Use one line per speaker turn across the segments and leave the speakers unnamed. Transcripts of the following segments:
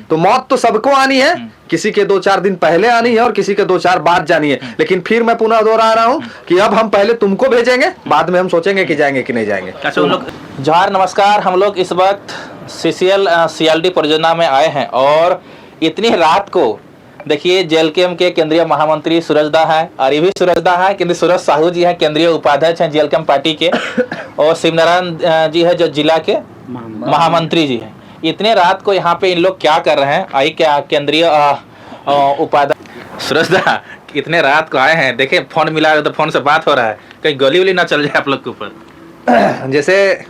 तो मौत तो सबको आनी है, किसी के 2-4 दिन पहले आनी है और किसी के 2-4 बाद जानी है। लेकिन फिर मैं पुनः दोहरा रहा हूँ कि अब हम पहले तुमको भेजेंगे, बाद में हम सोचेंगे कि जाएंगे कि नहीं जाएंगे।
अच्छा, हम लोग जोहार नमस्कार। हम लोग इस वक्त CCL परियोजना में आए हैं और इतनी रात को देखिए JLKM के केंद्रीय महामंत्री सूरज दा है, और ये भी सूरज दा है क्योंकि सूरज साहू जी हैं, केंद्रीय उपाध्यक्ष हैं JLKM पार्टी के, और शिवनारायण जी है जो जिला के महामंत्री जी हैं। इतने रात को यहाँ पे इन लोग क्या कर रहे हैं? आई क्या केंद्रीय उपाध्यक्ष सूरज दा इतने रात को आए हैं, देखे फोन मिला है तो फोन से बात हो रहा है, कहीं गोली वोली ना चल जाए आप लोग के ऊपर।
जैसे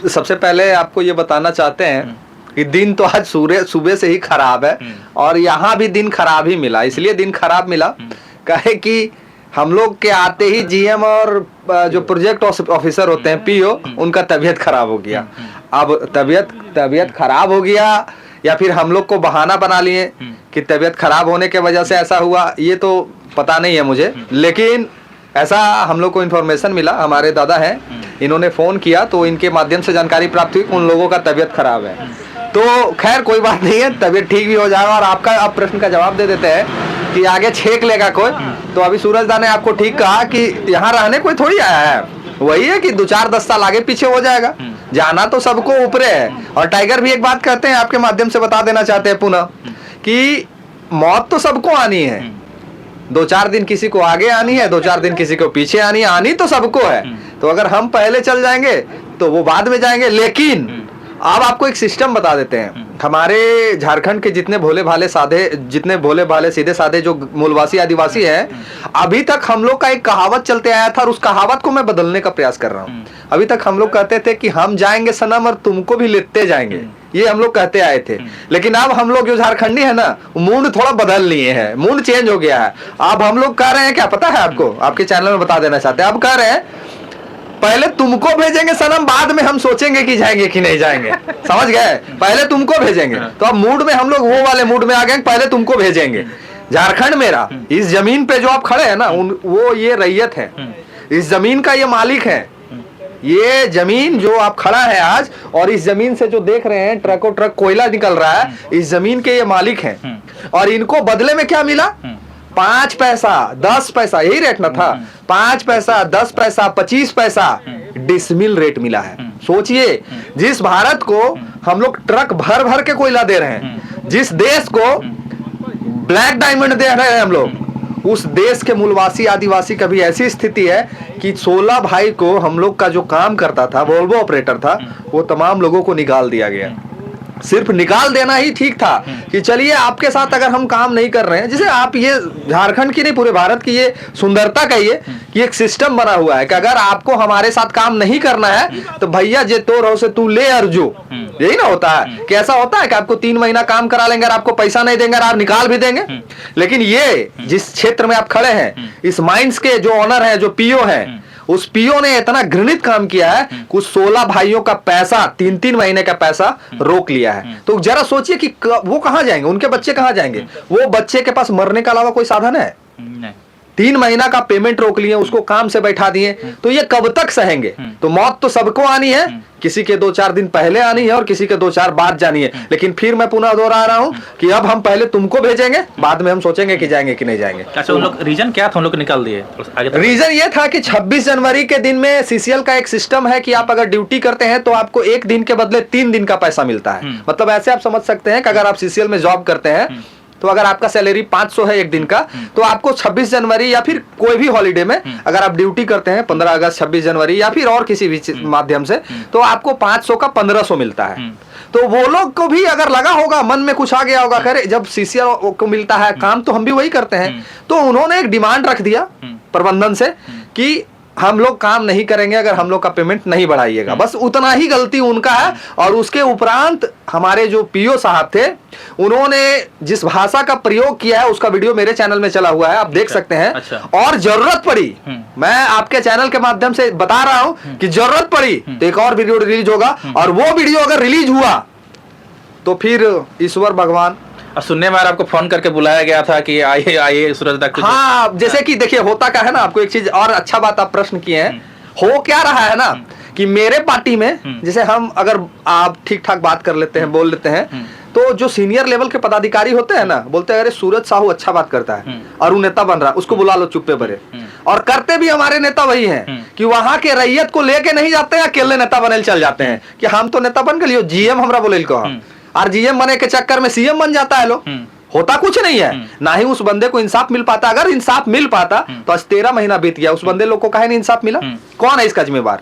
सबसे पहले आपको ये बताना चाहते हैं कि दिन तो आज सुबह से ही खराब है और यहाँ भी दिन खराब ही मिला। इसलिए दिन खराब मिला कहे कि हम लोग के आते ही GM और जो प्रोजेक्ट ऑफिसर होते हैं PO, उनका तबीयत खराब हो गया। अब तबीयत खराब हो गया या फिर हम लोग को बहाना बना लिए कि तबीयत खराब होने के वजह से ऐसा हुआ, ये तो पता नहीं है मुझे, लेकिन ऐसा हम लोग को इन्फॉर्मेशन मिला। हमारे दादा हैं, इन्होंने फ़ोन किया तो इनके माध्यम से जानकारी प्राप्त हुई उन लोगों का तबीयत खराब है। तो खैर कोई बात नहीं है, तबीयत ठीक भी हो जाएगा। और आपका अब प्रश्न का जवाब दे देते हैं कि आगे छेक लेगा कोई, तो अभी सूरज दा ने आपको ठीक कहा कि यहाँ रहने कोई थोड़ी आया है, वही है कि 2-4-10 साल आगे पीछे हो जाएगा। जाना तो सबको ऊपरे है। और टाइगर भी एक बात कहते हैं, आपके माध्यम से बता देना चाहते हैं पुनः कि मौत तो सबको आनी है, 2-4 दिन किसी को आगे आनी है, 2-4 दिन किसी को पीछे आनी है, आनी तो सबको है। तो अगर हम पहले चल जाएंगे तो वो बाद में जाएंगे। लेकिन अब आपको एक सिस्टम बता देते हैं। हमारे झारखंड के जितने भोले भाले सीधे साधे जो मूलवासी आदिवासी हैं, अभी तक हम लोग का एक कहावत चलते आया था और उस कहावत को मैं बदलने का प्रयास कर रहा हूँ। अभी तक हम लोग कहते थे कि हम जाएंगे सनम और तुमको भी लेते जाएंगे, ये हम लोग कहते आए थे। लेकिन अब हम लोग जो झारखंडी है ना, मूड थोड़ा बदल लिए हैं, मूड चेंज हो गया है। अब हम लोग कह रहे हैं, क्या पता है आपको, आपके चैनल में बता देना चाहते हैं, अब कह रहे हैं पहले तुमको भेजेंगे सनम, बाद में हम सोचेंगे कि जाएंगे कि नहीं जाएंगे। समझ गए? पहले तुमको भेजेंगे। तो अब मूड में हम लोग वो वाले मूड में आ गए, पहले तुमको भेजेंगे। झारखंड मेरा, इस जमीन पे जो आप खड़े हैं ना, वो ये रैयत है, इस जमीन का ये मालिक है। ये जमीन जो आप खड़ा है आज, और इस जमीन से जो देख रहे हैं ट्रकों ट्रक कोयला निकल रहा है, इस जमीन के ये मालिक हैं। और इनको बदले में क्या मिला? 5 पैसा 10 पैसा, यही रेट ना था, 5 पैसा 10 पैसा 25 पैसा डिसमिल रेट मिला है। सोचिए, जिस भारत को हम लोग ट्रक भर भर के कोयला दे रहे हैं, जिस देश को ब्लैक डायमंड दे रहे हैं हम लोग, उस देश के मूलवासी आदिवासी का भी ऐसी स्थिति है कि 16 भाई को हम लोग का जो काम करता था, वोल्वो ऑपरेटर था, वो तमाम लोगों को निकाल दिया गया। सिर्फ निकाल देना ही ठीक था कि चलिए आपके साथ अगर हम काम नहीं कर रहे हैं। जैसे आप, ये झारखंड की नहीं पूरे भारत की ये सुंदरता कहिए कि एक सिस्टम बना हुआ है कि अगर आपको हमारे साथ काम नहीं करना है तो भैया जे तो रहो से तू ले अर्जो, यही ना होता है। कि ऐसा होता है कि आपको 3 महीना काम करा लेंगे और आपको पैसा नहीं देंगे और आप निकाल भी देंगे। लेकिन ये जिस क्षेत्र में आप खड़े हैं, इस माइंस के जो ऑनर है, जो PO है, उस PO ने इतना घृणित काम किया है कि उस 16 भाइयों का पैसा, 3-3 महीने का पैसा रोक लिया है। तो जरा सोचिए कि वो कहां जाएंगे, उनके बच्चे कहां जाएंगे? वो बच्चे के पास मरने के अलावा कोई साधन है? 3 महीना का पेमेंट रोक लिए, उसको काम से बैठा दिए, तो ये कब तक सहेंगे? तो मौत तो सबको आनी है, किसी के 2-4 दिन पहले आनी है और किसी के 2-4 बाद जानी है। लेकिन फिर मैं पुनः दोहरा रहा हूं कि अब हम पहले तुमको भेजेंगे, बाद में हम सोचेंगे कि जाएंगे कि नहीं जाएंगे।
अच्छा, उन लोग रीजन क्या था, उन लोग निकाल दिए?
रीजन ये था कि 26 जनवरी के दिन में CCL का एक सिस्टम है कि आप अगर ड्यूटी करते हैं तो आपको 1 दिन के बदले 3 दिन का पैसा मिलता है। मतलब ऐसे आप समझ सकते हैं कि अगर आप CCL में जॉब करते हैं तो अगर आपका सैलरी 500 है 1 दिन का, तो आपको 26 जनवरी या फिर कोई भी हॉलीडे में अगर आप ड्यूटी करते हैं 15 अगस्त 26 जनवरी या फिर और किसी भी माध्यम से, तो आपको 500 का 1500 मिलता है। तो वो लोग को भी अगर लगा होगा, मन में कुछ आ गया होगा, खैर जब CCL को मिलता है काम तो हम भी वही करते हैं, तो उन्होंने एक डिमांड रख दिया प्रबंधन से कि हम लोग काम नहीं करेंगे अगर हम लोग का पेमेंट नहीं बढ़ाइएगा। बस उतना ही गलती उनका है। और उसके उपरांत हमारे जो PO साहब थे, उन्होंने जिस भाषा का प्रयोग किया है उसका वीडियो मेरे चैनल में चला हुआ है, आप देख सकते हैं। और जरूरत पड़ी, मैं आपके चैनल के माध्यम से बता रहा हूं कि जरूरत पड़ी तो एक और वीडियो रिलीज होगा, और वो वीडियो अगर रिलीज हुआ तो फिर ईश्वर भगवान,
सुनने में आपको फोन करके बुलाया गया था कि आइए सूरज दा।
हाँ, जैसे कि देखिए होता क्या है ना, आपको एक चीज और अच्छा बात आप प्रश्न किए हैं, हो क्या रहा है ना कि मेरे पार्टी में जैसे हम अगर आप ठीक ठाक बात कर लेते हैं, बोल लेते हैं, तो जो सीनियर लेवल के पदाधिकारी होते हैं ना, बोलते हैं अरे सूरज साहू अच्छा बात करता है और वो नेता बन रहा है, उसको बुला लो चुप्पे बरे। और करते भी हमारे नेता वही हैं कि वहां के रैयत को लेके नहीं जाते हैं, अकेले नेता बने चल जाते हैं कि हम तो नेता बन गए, जीएम हमरा बोले को, और जीएम बने के चक्कर में सीएम बन जाता है लोग। होता कुछ नहीं है, ना ही उस बंदे को इंसाफ मिल पाता। अगर इंसाफ मिल पाता तो आज 13 महीना बीत गया, उस बंदे लोग को काहे नहीं इंसाफ मिला? कौन है इसका जिम्मेवार?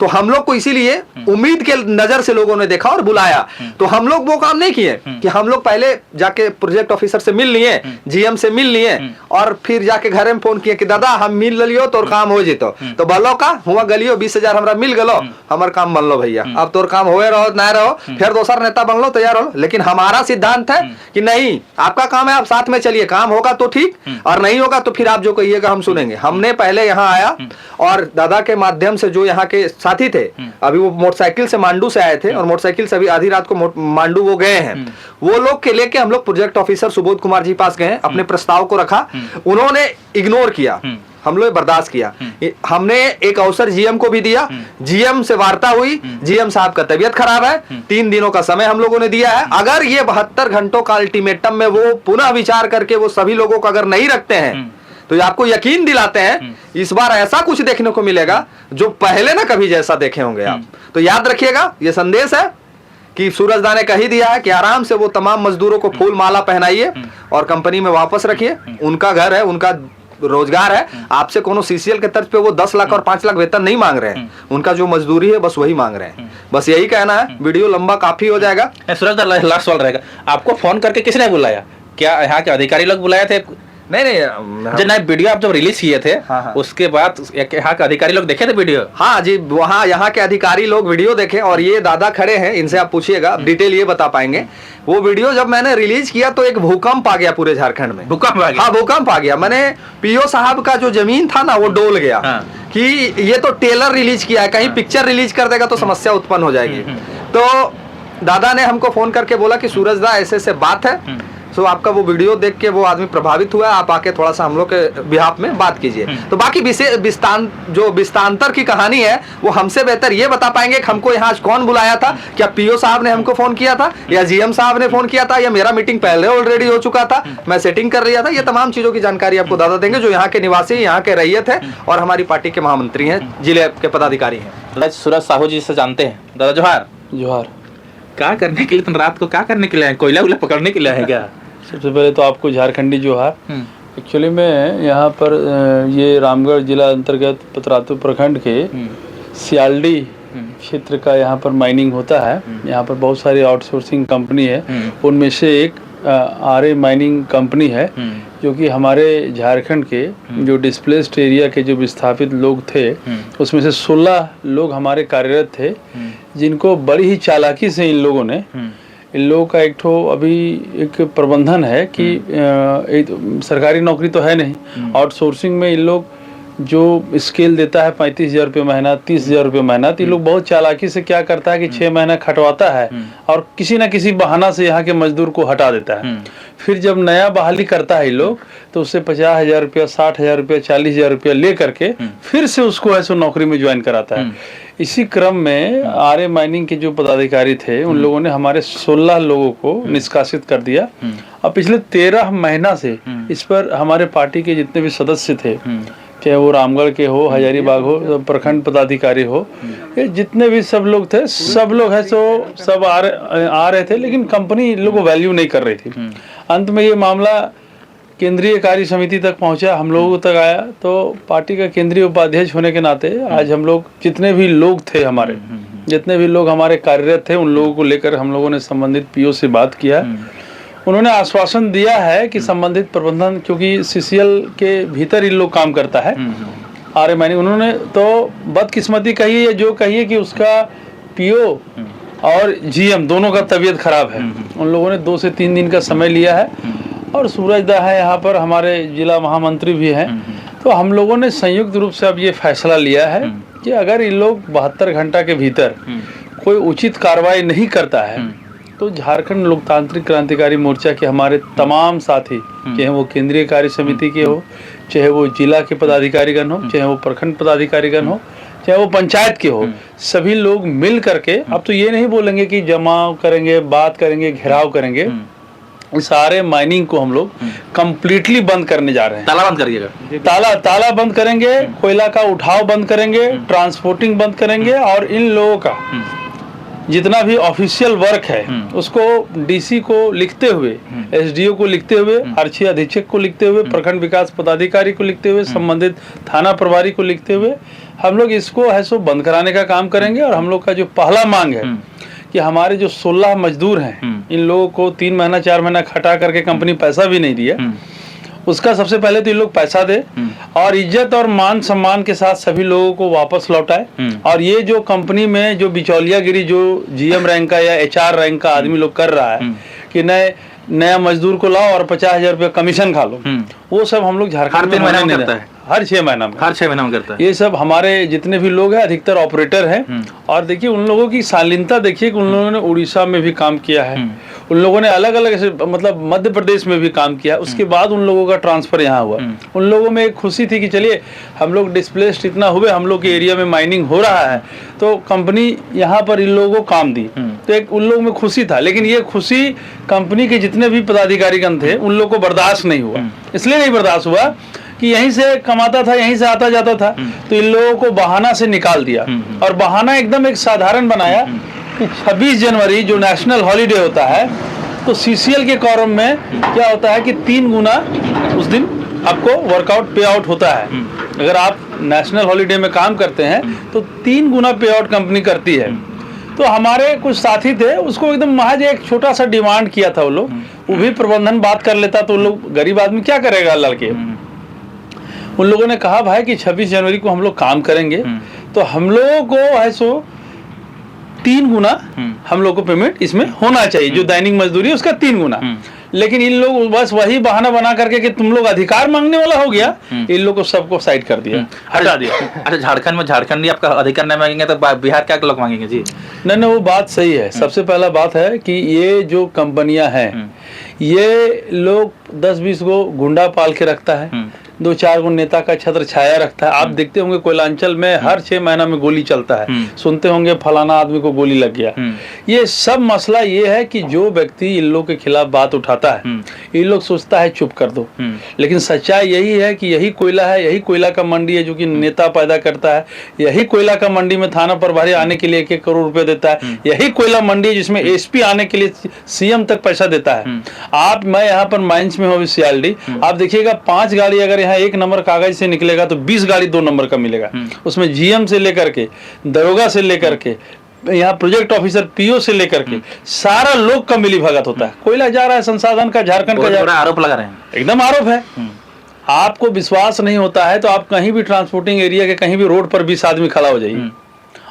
तो हम लोग को इसीलिए उम्मीद के नजर से लोगों ने देखा और बुलाया। तो हम लोग वो काम नहीं किए कि हम लोग पहले जाके प्रोजेक्ट ऑफिसर से मिल लिए, जीएम से मिल लिए, और फिर जाके घर में फोन किए कि दादा हम मिल लियो तो काम हो जेतो। तो बोलो का हुआ गलियो 20,000 हमरा मिल गलो, हमार काम बन लो भैया, अब तोर काम होए रहो ना रहो, फिर दूसरा नेता बन लो, तैयार हो। लेकिन हमारा सिद्धांत है कि नहीं, आपका काम है, आप साथ में चलिए, काम होगा तो ठीक और नहीं होगा तो फिर आप जो कहिएगा हम सुनेंगे। हमने पहले यहाँ आया और दादा के माध्यम से जो यहाँ के साथी थे, अभी वो मोटरसाइकिल से मांडू से आए थे और मोटरसाइकिल से अभी आधी रात को मांडू वो गए हैं, वो लोग के लेके हम लोग प्रोजेक्ट ऑफिसर सुबोध कुमार जी पास गए, अपने प्रस्ताव को रखा, उन्होंने इग्नोर किया, हम लोग बर्दाश्त किया। हमने एक अवसर जीएम को भी दिया, जीएम से वार्ता हुई, जीएम साहब का तबीयत खराब है, 3 दिनों का समय हम लोगों ने दिया है। अगर ये 72 घंटों का अल्टीमेटम में वो पुनः विचार करके वो सभी लोगों को अगर नहीं रखते हैं तो ये आपको यकीन दिलाते हैं इस बार ऐसा कुछ देखने को मिलेगा जो पहले ना कभी जैसा देखे होंगे आप। तो याद रखिएगा, ये संदेश है कि सूरजदा ने कह ही दिया है कि आराम से वो तमाम मजदूरों को फूल माला पहनाइए और कंपनी में वापस रखिए। उनका घर है, उनका रोजगार है, आपसे कोनो सीसीएल के तर्ज पे वो 10 लाख और 5 लाख वेतन नहीं मांग रहे हैं, उनका जो मजदूरी है बस वही मांग रहे हैं। बस यही कहना है, वीडियो लंबा काफी हो जाएगा।
सूरजदा लास्ट सवाल रहेगा, आपको फोन करके किसने बुलाया? क्या यहाँ के अधिकारी लोग बुलाए थे?
नहीं
जब नए वीडियो आप जब रिलीज किए थे,
हाँ।
उसके बाद यहाँ के अधिकारी लोग देखे थे वीडियो?
हाँ जी, वहाँ यहाँ के अधिकारी लोग वीडियो देखे और ये दादा खड़े हैं, इनसे आप पूछिएगा, डिटेल ये बता पाएंगे। वो वीडियो जब मैंने रिलीज किया तो एक भूकंप आ गया पूरे झारखंड में।
भूकंप आ गया?
हाँ, भूकंप आ गया। मैंने पीओ साहब का जो जमीन था ना वो डोल गया कि ये तो टेलर रिलीज किया है, कहीं पिक्चर रिलीज कर देगा तो समस्या उत्पन्न हो जाएगी। तो दादा ने हमको फोन करके बोला कि सूरजदा ऐसे ऐसे बात है, तो आपका वो वीडियो देख के वो आदमी प्रभावित हुआ, आप आके थोड़ा सा हम लोग के बिहाफ में बात कीजिए। तो बाकी विस्तांतर की कहानी है वो हमसे बेहतर ये बता पाएंगे कि हमको यहाँ कौन बुलाया था, क्या पीओ साहब ने हमको फोन किया था या जीएम साहब ने फोन किया था या मेरा मीटिंग पहले ऑलरेडी हो चुका था, मैं सेटिंग कर लिया था। ये तमाम चीजों की जानकारी आपको दादा देंगे, जो यहाँ के निवासी, यहाँ के रैयत है और हमारी पार्टी के महामंत्री हैं, जिले के पदाधिकारी हैं।
सूरज साहू जी से जानते हैं। दादा जोहार।
जोहार।
क्या करने के लिए तुम रात को क्या करने के लिए आए? कोयला उला पकड़ने के लिए है क्या?
सबसे पहले तो आपको झारखंडी जोहार। एक्चुअली में यहाँ पर ये रामगढ़ जिला अंतर्गत पतरातू प्रखंड के सियालडी क्षेत्र का यहाँ पर माइनिंग होता है। यहाँ पर बहुत सारी आउटसोर्सिंग कंपनी है, उनमें से एक आरए माइनिंग कंपनी है, जो कि हमारे झारखंड के जो डिस्प्लेस्ड एरिया के जो विस्थापित लोग थे उसमें से 16 लोग हमारे कार्यरत थे, जिनको बड़ी ही चालाकी से इन लोगों ने, इन लोगों का एक ठो अभी एक प्रबंधन है कि एक सरकारी नौकरी तो है नहीं, आउटसोर्सिंग में इन लोग जो स्केल देता है 35,000 रुपये महीना, 30,000 रुपये महीना, तो ये लोग बहुत चालाकी से क्या करता है कि 6 महीना खटवाता है और किसी ना किसी बहाना से यहाँ के मजदूर को हटा देता है। फिर जब नया बहाली करता है ये लोग तो उससे 50,000 रुपया, 60,000 रुपया, 40,000 रुपया ले करके फिर से उसको ऐसे नौकरी में ज्वाइन कराता है। इसी क्रम में आरए माइनिंग के जो पदाधिकारी थे उन लोगों ने हमारे 16 लोगों को निष्कासित कर दिया। अब पिछले 13 महीना से इस पर हमारे पार्टी के जितने भी सदस्य थे, चाहे वो रामगढ़ के हो, हजारीबाग हो, प्रखंड पदाधिकारी हो, ये जितने भी सब लोग थे, सब लोग है सो सब आ रहे थे, लेकिन कंपनी इन लोगों को वैल्यू नहीं कर रही थी। अंत में ये मामला केंद्रीय कार्य समिति तक पहुंचा, हम लोगों तक आया, तो पार्टी का केंद्रीय उपाध्यक्ष होने के नाते आज हम लोग जितने भी लोग थे हमारे, जितने भी लोग हमारे कार्यरत थे, उन लोगों को लेकर हम लोगों ने संबंधित पीओ से बात किया। उन्होंने आश्वासन दिया है कि संबंधित प्रबंधन, क्योंकि सीसीएल के भीतर इन लोग काम करता है आरए माइनिंग, उन्होंने तो बदकिस्मती कही है जो कही है कि उसका पीओ और जीएम दोनों का तबीयत खराब है। उन लोगों ने 2 से 3 दिन का समय लिया है और सूरजदा है यहाँ पर, हमारे जिला महामंत्री भी हैं, तो हम लोगों ने संयुक्त रूप से अब ये फैसला लिया है कि अगर इन लोग 72 घंटा के भीतर कोई उचित कार्रवाई नहीं करता है तो झारखंड लोकतांत्रिक क्रांतिकारी मोर्चा के हमारे तमाम साथी, चाहे वो केंद्रीय कार्य समिति के हो, चाहे वो जिला के पदाधिकारीगण हो, चाहे वो प्रखंड पदाधिकारीगण हो, चाहे वो पंचायत के हो, सभी लोग मिल करके अब तो ये नहीं बोलेंगे कि जमाव करेंगे, बात करेंगे, घेराव करेंगे। इस सारे माइनिंग को हम लोग कंप्लीटली बंद करने जा रहे हैं।
ताला बंद करिएगा।
ताला बंद करेंगे, कोयला का उठाव बंद करेंगे, ट्रांसपोर्टिंग बंद करेंगे, और इन लोगों का जितना भी ऑफिशियल वर्क है उसको डीसी को लिखते हुए, एसडीओ को लिखते हुए, आरक्षी अधीक्षक को लिखते हुए, प्रखंड विकास पदाधिकारी को लिखते हुए, संबंधित थाना प्रभारी को लिखते हुए हम लोग इसको है सो बंद कराने का काम करेंगे। और हम लोग का जो पहला मांग है कि हमारे जो 16 मजदूर हैं, इन लोगों को 3 महीना 4 महीना खटा करके कंपनी पैसा भी नहीं दिया, उसका सबसे पहले तो ये लोग पैसा दे और इज्जत और मान सम्मान के साथ सभी लोगों को वापस लौटाए। और ये जो कंपनी में जो बिचौलियागिरी जो जीएम रैंक का या एचआर रैंक का आदमी लोग कर रहा है कि नया मजदूर को लाओ और 50,000 रुपया कमीशन खा लो, वो सब हम लोग झारखंड में
महीना करता है,
हर 6 महीना में,
हर 6 महीना में करता है।
ये सब हमारे जितने भी लोग हैं अधिकतर ऑपरेटर हैं। और देखिए उन लोगों की शालीनता देखिए कि उन लोगों ने उड़ीसा में भी काम किया है, उन लोगों ने अलग अलग मतलब मध्य प्रदेश में भी काम किया, उसके बाद उन लोगों का ट्रांसफर यहाँ हुआ। उन लोगों में एक खुशी थी कि चलिए हम लोग डिस्प्लेस्ड इतना हुए, हम लोग के एरिया में माइनिंग हो रहा है तो कंपनी यहाँ पर इन लोगों को काम दी, तो एक उन लोगों में खुशी था। लेकिन ये खुशी कंपनी के जितने भी पदाधिकारीगण थे उन लोगों को बर्दाश्त नहीं हुआ। इसलिए नहीं बर्दाश्त हुआ कि यहीं से कमाता था, यहीं से आता जाता था, तो इन लोगों को बहाना से निकाल दिया। और बहाना एकदम एक साधारण बनाया कि 26 जनवरी जो नेशनल हॉलीडे होता है तो सीसीएल के कॉलम में क्या होता है कि 3 गुना उस दिन आपको वर्कआउट पे आउट होता है। अगर आप नेशनल हॉलीडे में काम करते हैं तो 3 गुना पे आउट कंपनी करती है। तो हमारे कुछ साथी थे, उसको एकदम महज एक छोटा सा डिमांड किया था वो लोग, वो भी प्रबंधन बात कर लेता तो लोग, गरीब आदमी क्या करेगा लड़के। उन लोगों ने कहा भाई कि 26 जनवरी को हम लोग काम करेंगे तो हम लोगों को है सो 3 गुना हम लोग को पेमेंट इसमें होना चाहिए, जो दैनिक मजदूरी है उसका 3 गुना। लेकिन इन लोग बस वही बहाना बना करके कि तुम लोग अधिकार मांगने वाला हो गया, इन लोग को सबको साइड कर दिया, हटा दिया।
अच्छा, झारखंड में झारखंडी आपका अधिकार नहीं मांगेंगे तो बिहार क्या लोग मांगेंगे जी?
नहीं, वो बात सही है। सबसे पहला बात है कि ये जो कंपनियां हैं ये लोग 10-20 को गुंडा पाल के रखता है, 2-4 को नेता का छत्र छाया रखता है। आप देखते होंगे कोयलांचल में हर 6 महीना में गोली चलता है, सुनते होंगे फलाना आदमी को गोली लग गया। ये सब मसला ये है कि जो व्यक्ति इन लोग के खिलाफ बात उठाता है इन लोग सोचता है चुप कर दो, लेकिन सच्चाई यही है कि यही कोयला है, यही कोयला का मंडी है जो कि नेता पैदा करता है, यही कोयला का मंडी में थाना प्रभारी आने के लिए 1-1 करोड़ रुपए देता है, यही कोयला मंडी जिसमें एसपी आने के लिए सीएम तक पैसा देता है। मैं यहाँ पर माइंस में हूँ सीआलडी, आप देखिएगा 5 गाड़ी अगर यहाँ 1 नंबर कागज से निकलेगा तो 20 गाड़ी 2 नंबर का मिलेगा। उसमें जीएम से लेकर के दरोगा से लेकर के यहाँ प्रोजेक्ट ऑफिसर पीओ से लेकर के सारा लोग का मिली भगत होता है। कोयला जा रहा है संसाधन का, झारखंड का जा रहा है,
आरोप लगा रहे हैं,
एकदम आरोप है। आपको विश्वास नहीं होता है तो आप कहीं भी ट्रांसपोर्टिंग एरिया के कहीं भी रोड पर 20 आदमी खड़ा हो जाइए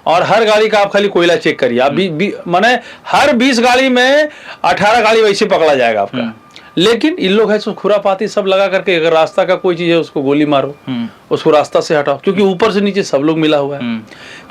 और हर गाड़ी का आप खाली कोयला चेक करिए। आप माने हर 20 गाड़ी में 18 गाड़ी वैसे पकड़ा जाएगा आपका। लेकिन इन लोग है सो खुरापाती सब लगा करके, अगर रास्ता का कोई चीज है उसको गोली मारो, उसको रास्ता से हटाओ, क्योंकि ऊपर से नीचे सब लोग मिला हुआ है।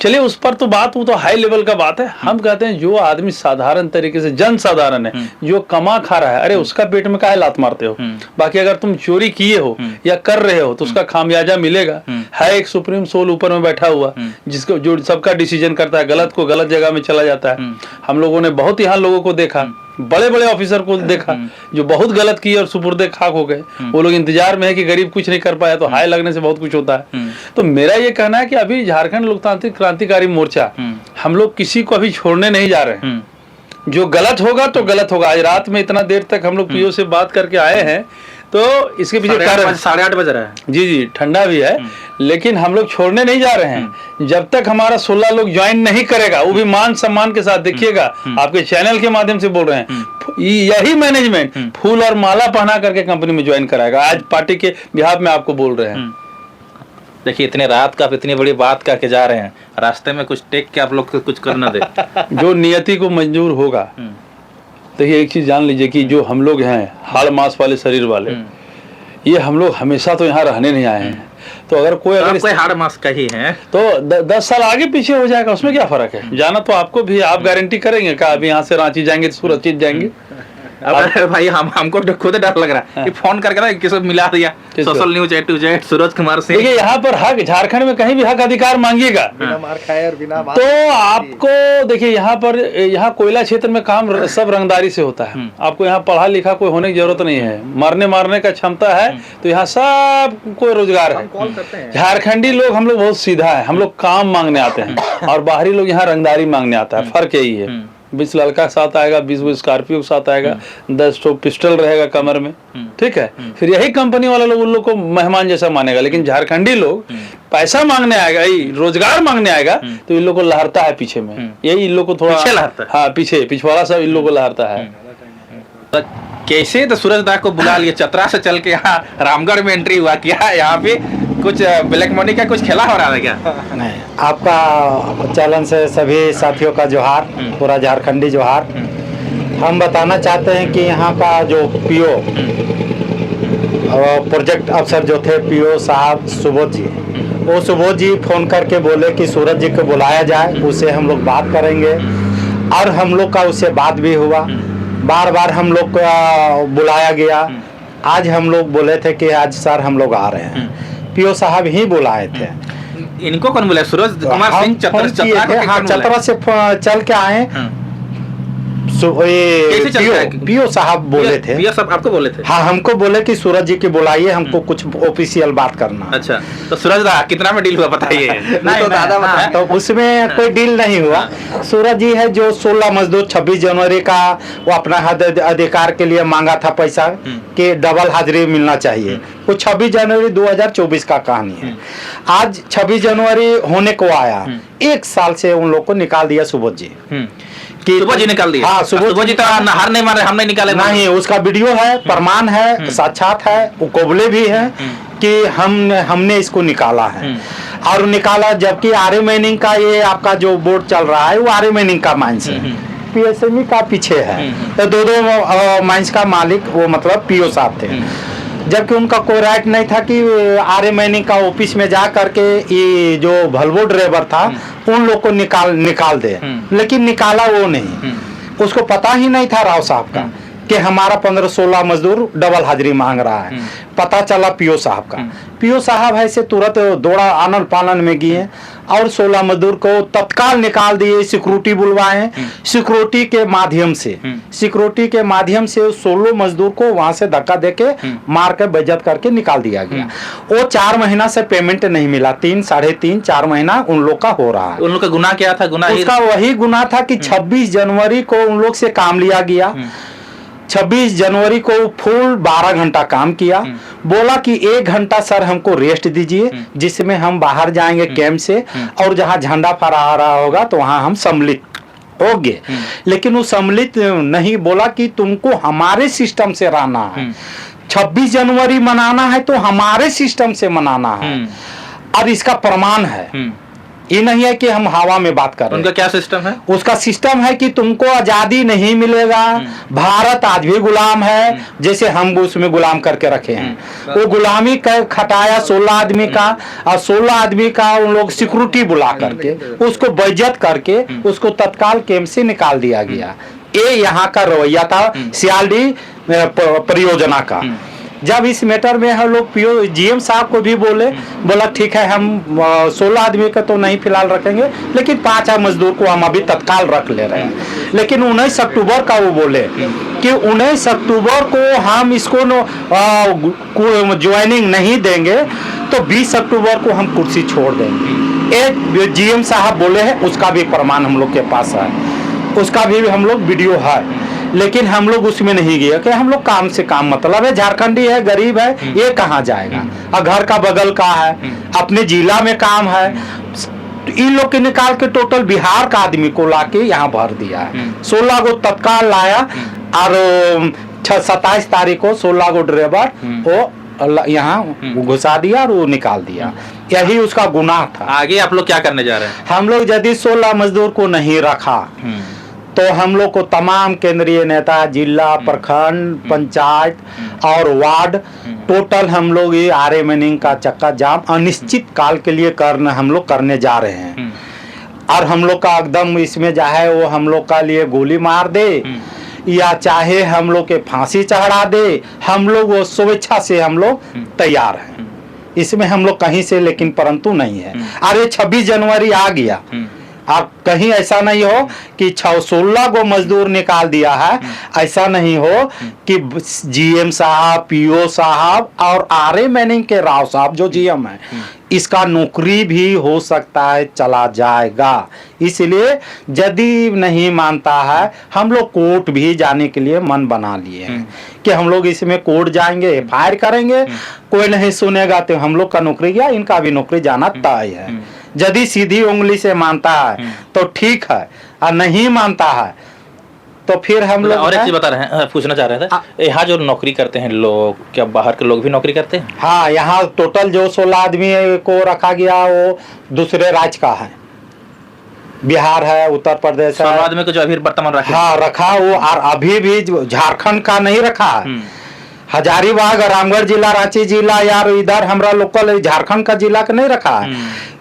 चलिए उस पर तो बात, वो तो हाई लेवल का बात है। हम कहते हैं जो आदमी साधारण तरीके से जन साधारण है, जो कमा खा रहा है, अरे उसका पेट में काहे लात मारते हो? बाकी अगर तुम चोरी किए हो या कर रहे हो तो उसका खामियाजा मिलेगा। है एक सुप्रीम सोल ऊपर में बैठा हुआ जिसको, जो सबका डिसीजन करता है, गलत को गलत जगह में चला जाता है। हम लोगों ने बहुत यहाँ लोगों को देखा, बड़े बड़े ऑफिसर को देखा जो बहुत गलत किए और सुपुर्दे खाक हो गए। वो लोग इंतजार में है कि गरीब कुछ नहीं कर पाया, तो हाय लगने से बहुत कुछ होता है। तो मेरा ये कहना है कि अभी झारखंड लोकतांत्रिक क्रांतिकारी मोर्चा, हम लोग किसी को अभी छोड़ने नहीं जा रहे हैं। जो गलत होगा तो गलत होगा। आज रात में इतना देर तक हम लोग पीओ से बात करके आए हैं, तो इसके पीछे
8:30 बज रहा है।
जी, ठंडा भी है, लेकिन हम लोग छोड़ने नहीं जा रहे हैं जब तक हमारा 16 लोग ज्वाइन नहीं करेगा, वो भी मान सम्मान के साथ। देखिएगा, आपके चैनल के माध्यम से बोल रहे हैं, यही मैनेजमेंट फूल और माला पहना करके कंपनी में ज्वाइन कराएगा। आज पार्टी के बिहाफ में आपको बोल रहे हैं।
देखिए, इतने रात का इतनी बड़ी बात करके जा रहे हैं, रास्ते में कुछ टेक के आप लोग को कुछ करना दे।
जो नियति को मंजूर होगा। देखिए, एक चीज जान लीजिए कि जो हम लोग हैं हाड़ मांस वाले शरीर वाले, ये हम लोग हमेशा तो यहाँ रहने नहीं आए हैं। तो अगर कोई
हाड़ मांस का ही है
तो 10 साल आगे पीछे हो जाएगा, उसमें क्या फर्क है? जाना तो आपको भी, आप गारंटी करेंगे क्या अभी यहाँ से रांची जाएंगे तो सुरक्षित जाएंगे?
अब भाई हमको तो खुद डर लग रहा है कि फोन करके ना किसी को मिला दिया social news A to Z Suraj Kumar Singh.
देखिए यहाँ पर हक झारखंड में कहीं भी हक अधिकार मांगिएगा
बिना मार खाए और बिना मार
तो आपको देखिए यहाँ कोयला क्षेत्र में काम सब रंगदारी से होता है। आपको यहाँ पढ़ा लिखा कोई होने की जरूरत नहीं है, मरने मारने का क्षमता है तो यहाँ सब कोई रोजगार है। झारखंडी लोग हम लोग बहुत सीधा है, हम लोग काम मांगने आते हैं और बाहरी लोग यहाँ रंगदारी मांगने आता है। फर्क यही है, 20 लड़का के साथ आएगा, 20 स्कॉर्पियो के साथ आएगा, 10 तो पिस्टल रहेगा कमर में, ठीक है। फिर यही कंपनी वाले लोग उन लोग को मेहमान जैसा मानेगा। लेकिन झारखंडी लोग पैसा मांगने आएगा, रोजगार मांगने आएगा तो इन लोग को लहरता है पीछे में, यही इन लोग को थोड़ा
पीछे लहरता है।
हाँ पीछे पिछवाड़ा सब इन लोग को लहरता है।
तो कैसे तो सूरज दा को बुला लिया, चतरा से चल के यहाँ रामगढ़ में एंट्री हुआ, क्या यहाँ पे कुछ ब्लैक मनी का कुछ खेला हो रहा है क्या?
नहीं, आपका चैनल से सभी साथियों का जोहार, पूरा झारखंडी जोहार। हम बताना चाहते हैं कि यहाँ का जो पीओ प्रोजेक्ट अफसर जो थे पीओ साहब सुबोध जी, वो सुबोध जी फोन करके बोले कि सूरज जी को बुलाया जाए, उससे हम लोग बात करेंगे। और हम लोग का उससे बात भी हुआ, बार बार हम लोग को बुलाया गया। आज हम लोग बोले थे कि आज सर हम लोग आ रहे हैं, पीओ साहब ही बुलाए थे।
इनको कौन बुलाया? सूरज कुमार सिंह
चतरा से चल के आए। पीओ साहब बोले थे,
पीओ साहब आपको बोले थे?
हाँ, हमको बोले कि सूरज जी की बुलाइए, हमको कुछ ऑफिशियल बात करना।
अच्छा, तो सूरज दा कितना में डील हुआ बताइए?
नहीं तो दादा बताए। तो उसमें कोई डील नहीं हुआ। सूरज जी है जो 16 मजदूर 26 जनवरी का वो अपना हद अधिकार के लिए मांगा था पैसा कि डबल हाजिरी मिलना चाहिए। वो 26 जनवरी 2024 का कहानी है। आज 26 जनवरी होने को आया, 1 साल से उन लोग को निकाल दिया सुबोध जी।
सुबोध जी निकाल दिया?
हाँ,
सुबोध जी तो हार नहीं मारे, हम नहीं निकाले।
नहीं, उसका वीडियो है, प्रमाण है, साक्षात है, वो कोबले भी है कि हमने इसको निकाला है। और निकाला जबकि आर्य माइनिंग का ये आपका जो बोर्ड चल रहा है वो आर्य माइनिंग का माइंस है, PSME का पीछे है। तो दो माइंस का मालिक वो मतलब पीओ साहब थे, जबकि उनका कोई राइट नहीं था कि आर्य माइनिंग का ऑफिस में जा करके ये जो भलवो ड्राइवर था उन लोग को निकाल दे। लेकिन निकाला वो नहीं, उसको पता ही नहीं था राव साहब का कि हमारा 15-16 मजदूर डबल हाजिरी मांग रहा है। पता चला पीओ साहब का। पीओ साहब ऐसे तुरंत दौड़ा आनन पानन में गए और 16 मजदूर को तत्काल निकाल दिए, सिक्योरिटी बुलवाए। सिक्योरिटी के माध्यम से 16 मजदूर को वहां से धक्का देके मार के बेइज्जत करके निकाल दिया गया। वो 4 महीना से पेमेंट नहीं मिला, 3, 3.5, 4 महीना उन लोग का हो रहा है।
उन लोग का गुनाह क्या था? गुनाह
उसका वही गुनाह था कि 26 जनवरी को उन लोग से काम लिया गया। 26 जनवरी को फुल 12 घंटा काम किया। बोला कि 1 घंटा सर हमको रेस्ट दीजिए, जिसमें हम बाहर जाएंगे कैंप से और जहां झंडा फहरा रहा होगा तो वहां हम सम्मिलित हो गए। लेकिन वो सम्मिलित नहीं, बोला कि तुमको हमारे सिस्टम से रहना है, 26 जनवरी मनाना है तो हमारे सिस्टम से मनाना है। और इसका प्रमाण है, ये नहीं है कि हम हवा में बात कर रहे हैं।
उनका क्या सिस्टम है? उसका
सिस्टम है कि तुमको आजादी नहीं मिलेगा, भारत आज भी गुलाम है, जैसे हम उसमें गुलाम करके रखे हैं। वो गुलामी खटाया 16 आदमी का, और 16 आदमी का उन लोग सिक्योरिटी बुला करके उसको बेइज्जत करके उसको तत्काल कैंप से निकाल दिया गया। ये यहाँ का रवैया था सियालडी परियोजना का। जब इस मैटर में हम लोग पीओ जीएम साहब को भी बोला ठीक है, हम 16 आदमी का तो नहीं फिलहाल रखेंगे, लेकिन 5 मजदूर को हम अभी तत्काल रख ले रहे हैं। लेकिन 19 अक्टूबर का वो बोले कि 19 अक्टूबर को हम इसको ज्वाइनिंग नहीं देंगे तो 20 अक्टूबर को हम कुर्सी छोड़ देंगे। एक जीएम साहब बोले हैं, उसका भी प्रमाण हम लोग के पास है, उसका भी हम लोग वीडियो है। लेकिन हम लोग उसमें नहीं गए कि हम लोग काम से काम मतलब है, झारखंडी है, गरीब है, ये कहाँ जाएगा। और घर का बगल का है, अपने जिला में काम है, इन लोग के निकाल के टोटल बिहार का आदमी को लाके यहाँ भर दिया है। 16 को तत्काल लाया और 27 तारीख को 16 को ड्राइवर वो यहाँ घुसा दिया और वो निकाल दिया। यही उसका गुनाह था।
आगे आप लोग क्या करने जा रहे हैं?
हम लोग यदि 16 मजदूर को नहीं रखा तो हम लोग को तमाम केंद्रीय नेता, जिला, प्रखंड, पंचायत और वार्ड टोटल हम लोग ये आर्य माइनिंग का चक्का जाम अनिश्चित काल के लिए हम लोग करने जा रहे हैं। और हम लोग का एकदम इसमें जो है वो हम लोग का लिए गोली मार दे या चाहे हम लोग के फांसी चढ़ा दे, हम लोग वो स्वेच्छा से हम लोग तैयार हैं। इसमें हम लोग कहीं से लेकिन परंतु नहीं है। अरे 26 जनवरी आ गया, आप कहीं ऐसा नहीं हो कि 16 को मजदूर निकाल दिया है, ऐसा नहीं हो कि जीएम साहब, पीओ साहब और आरए मैनिंग के राव साहब जो जीएम है, इसका नौकरी भी हो सकता है चला जाएगा। इसलिए यदि नहीं मानता है, हम लोग कोर्ट भी जाने के लिए मन बना लिए हैं कि हम लोग इसमें कोर्ट जाएंगे, फायर करेंगे, कोई नहीं सुनेगा तो हम लोग का नौकरी गया, इनका भी नौकरी जाना तय है। यदि सीधी उंगली से मानता है तो ठीक है, और नहीं मानता है तो फिर हम लोग
और एक चीज बता रहे हैं, पूछना चाह रहे थे, यहाँ जो नौकरी करते हैं लोग, क्या बाहर के लोग भी नौकरी करते हैं?
हाँ, यहाँ टोटल जो 16 आदमी को रखा गया वो दूसरे राज्य का है, बिहार है, उत्तर प्रदेश है।
16 आदमी को जो अभी वर्तमान रखे,
हाँ रखा वो, और अभी भी झारखंड का नहीं रखा है। हजारीबाग, रामगढ़ जिला, रांची जिला, यार इधर हमरा लोकल झारखंड का जिला का नहीं रखा है।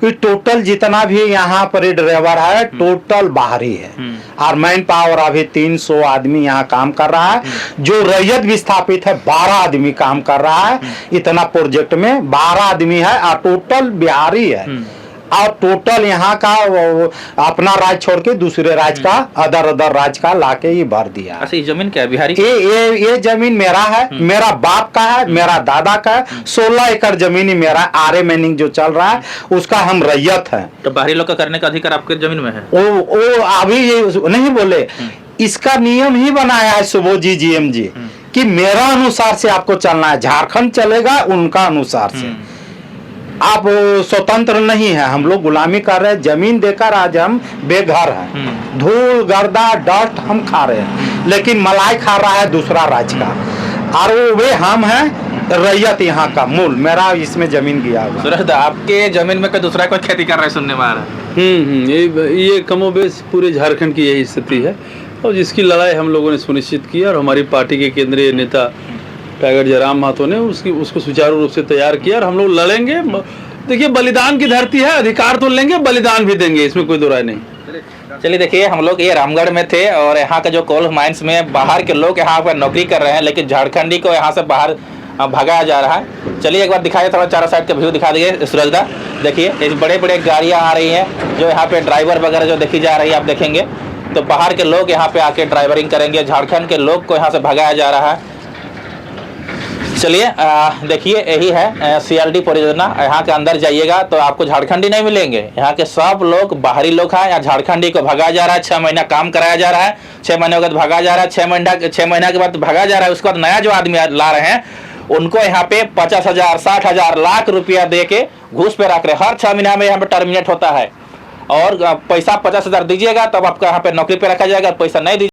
ये टोटल जितना भी यहाँ पर ड्राइवर है टोटल बाहरी है, और मैन पावर अभी 300 आदमी यहाँ काम कर रहा है। जो रैयत विस्थापित है 12 आदमी काम कर रहा है। इतना प्रोजेक्ट में 12 आदमी है और टोटल बिहारी है, और टोटल यहाँ का अपना राज्य छोड़ के दूसरे राज्य का, अदर राज्य का लाके ही भर दिया।
अच्छा, ये जमीन क्या है बिहारी?
ये जमीन मेरा है, मेरा बाप का है, मेरा दादा का है। 16 एकड़ जमीन ही मेरा। आरए मैनिंग जो चल रहा है उसका हम रैयत है।
तो बाहरी लोग का करने का अधिकार आपके जमीन में है?
वो अभी ये नहीं बोले, इसका नियम ही बनाया है सुबोध जी, जीएम जी, कि मेरा अनुसार से आपको चलना है, झारखंड चलेगा उनका अनुसार से, आप स्वतंत्र नहीं है। हम लोग गुलामी कर रहे हैं, जमीन देकर आज हम बेघर हैं, धूल गर्दा डस्ट हम खा रहे हैं, लेकिन मलाई खा रहा है दूसरा राज्य का, और वे हम हैं रैयत यहाँ का मूल। मेरा इसमें जमीन गया हुआ।
सुरेश दा, आपके जमीन में कोई दूसरा कोई खेती कर रहा है सुनने में आ रहा है?
ये कमोबेश पूरे झारखंड की यही स्थिति है, और जिसकी लड़ाई हम लोगों ने सुनिश्चित की, और हमारी पार्टी के केंद्रीय नेता टाइगर जयराम महतो ने उसको सुचारू रूप से तैयार किया, और हम लोग लड़ेंगे। देखिए, बलिदान की धरती है, अधिकार तो लेंगे, बलिदान भी देंगे, इसमें कोई दो राय नहीं।
चलिए देखिए, हम लोग ये रामगढ़ में थे, और यहाँ का जो कोल माइंस में बाहर के लोग यहाँ पर नौकरी कर रहे हैं, लेकिन झारखंडी को यहाँ से बाहर भगाया जा रहा है। चलिए एक बार दिखाइए, थोड़ा चारों साइड का व्यू दिखा दीजिए सूरज दा। देखिए, इस बड़े बड़े गाड़ियाँ आ रही हैं, जो यहाँ पे ड्राइवर वगैरह जो देखी जा रही है, आप देखेंगे तो बाहर के लोग यहाँ पे आके ड्राइवरिंग करेंगे, झारखंड के लोग को यहाँ से भगाया जा रहा है। चलिए देखिए, यही है सीएलडी परियोजना। यहाँ के अंदर जाइएगा तो आपको झारखंडी नहीं मिलेंगे, यहाँ के सब लोग बाहरी लोग हैं। यहाँ झारखंडी को भगाया जा रहा है, 6 महीना काम कराया जा रहा है, 6 महीने के बाद भगाया जा रहा है, 6 महीना के बाद भगाया जा रहा है। उसके बाद नया जो आदमी ला रहे हैं उनको यहाँ पे 50,000, 60,000, लाख रुपया दे के घूस पे रख रहे। हर 6 महीना में यहाँ पे टर्मिनेट होता है, और पैसा 50,000 दीजिएगा तब आपका यहाँ पे नौकरी पे रखा जाएगा, पैसा नहीं